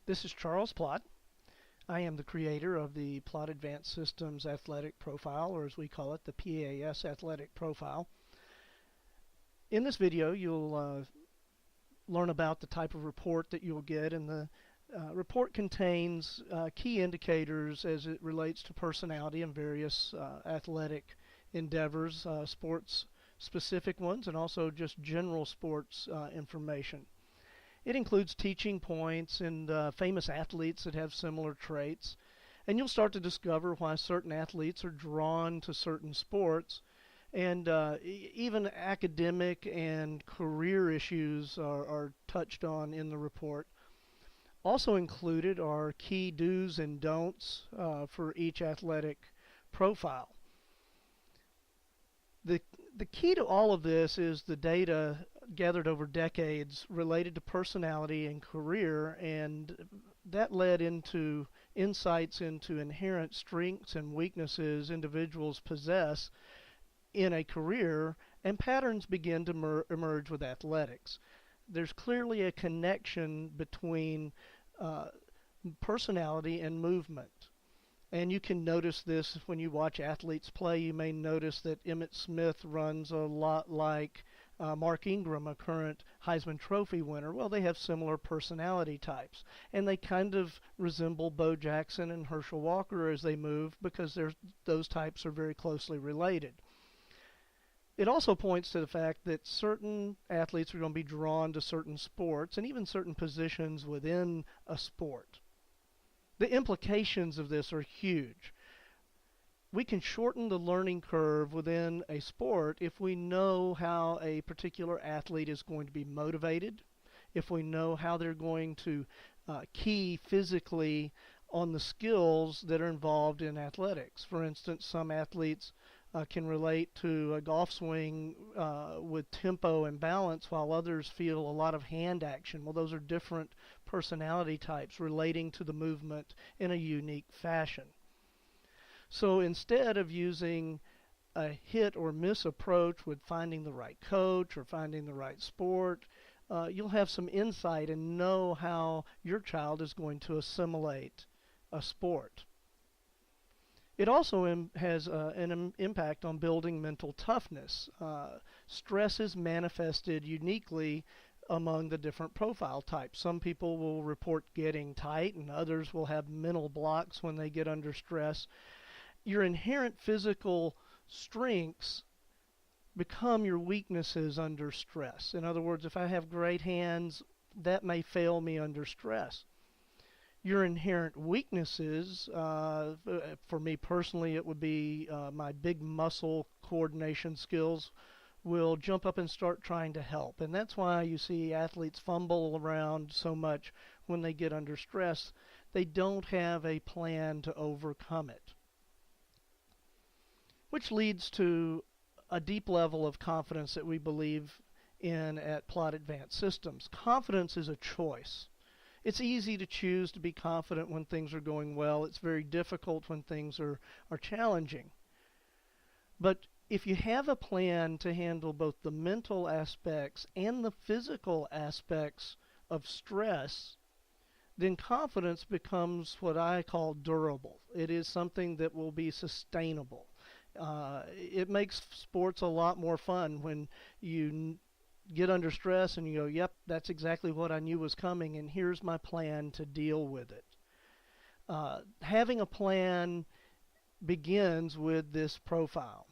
This is Charles Plott. I am the creator of the Plott Advanced Systems Athletic Profile, or as we call it, the PAS Athletic Profile. In this video, you'll learn about the type of report that you'll get, and the report contains key indicators as it relates to personality and various athletic endeavors, sports specific ones, and also just general sports information. It includes teaching points and famous athletes that have similar traits. And you'll start to discover why certain athletes are drawn to certain sports. And even academic and career issues are touched on in the report. Also included are key do's and don'ts for each athletic profile. The key to all of this is the data gathered over decades related to personality and career, and that led into insights into inherent strengths and weaknesses individuals possess in a career, and patterns begin to emerge with athletics. There's clearly a connection between personality and movement. And you can notice this when you watch athletes play. You may notice that Emmitt Smith runs a lot like Mark Ingram, a current Heisman Trophy winner. Well, they have similar personality types. And they kind of resemble Bo Jackson and Herschel Walker as they move because those types are very closely related. It also points to the fact that certain athletes are going to be drawn to certain sports and even certain positions within a sport. The implications of this are huge. We can shorten the learning curve within a sport if we know how a particular athlete is going to be motivated, if we know how they're going to key physically on the skills that are involved in athletics. For instance, some athletes can relate to a golf swing with tempo and balance, while others feel a lot of hand action. Well, those are different personality types relating to the movement in a unique fashion. So instead of using a hit or miss approach with finding the right coach or finding the right sport, you'll have some insight and know how your child is going to assimilate a sport. It also has an impact on building mental toughness. Stress is manifested uniquely among the different profile types. Some people will report getting tight, and others will have mental blocks when they get under stress. Your inherent physical strengths become your weaknesses under stress. In other words, if I have great hands, that may fail me under stress. Your inherent weaknesses, for me personally, it would be my big muscle coordination skills will jump up and start trying to help. And that's why you see athletes fumble around so much when they get under stress. They don't have a plan to overcome it. Which leads to a deep level of confidence that we believe in at Plott Advanced Systems. Confidence is a choice. It's easy to choose to be confident when things are going well. It's very difficult when things are challenging. But if you have a plan to handle both the mental aspects and the physical aspects of stress, then confidence becomes what I call durable. It is something that will be sustainable. It makes sports a lot more fun when you get under stress and you go, yep, that's exactly what I knew was coming, and here's my plan to deal with it. Having a plan begins with this profile.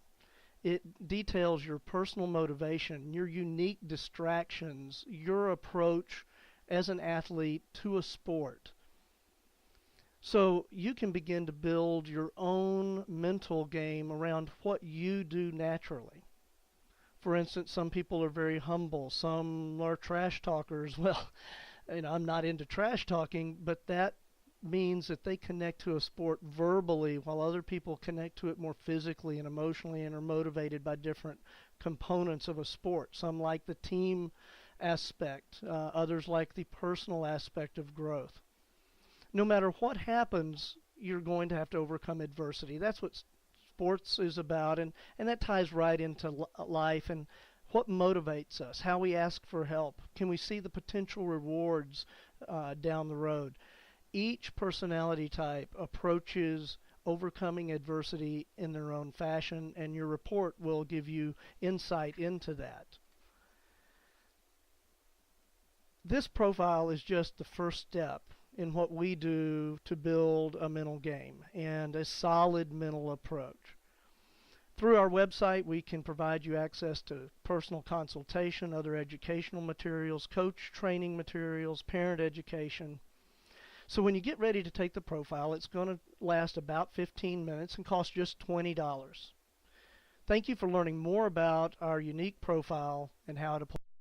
It details your personal motivation, your unique distractions, your approach as an athlete to a sport. So you can begin to build your own mental game around what you do naturally. For instance, some people are very humble. Some are trash talkers. Well, I'm not into trash talking, but that means that they connect to a sport verbally while other people connect to it more physically and emotionally and are motivated by different components of a sport. Some like the team aspect. Others like the personal aspect of growth. No matter what happens, you're going to have to overcome adversity. That's what sports is about, and that ties right into life and what motivates us, how we ask for help. Can we see the potential rewards down the road? Each personality type approaches overcoming adversity in their own fashion, and your report will give you insight into that. This profile is just the first step in what we do to build a mental game and a solid mental approach. Through our website, we can provide you access to personal consultation, other educational materials, coach training materials, parent education. So when you get ready to take the profile, it's going to last about 15 minutes and cost just $20. Thank you for learning more about our unique profile and how it applies.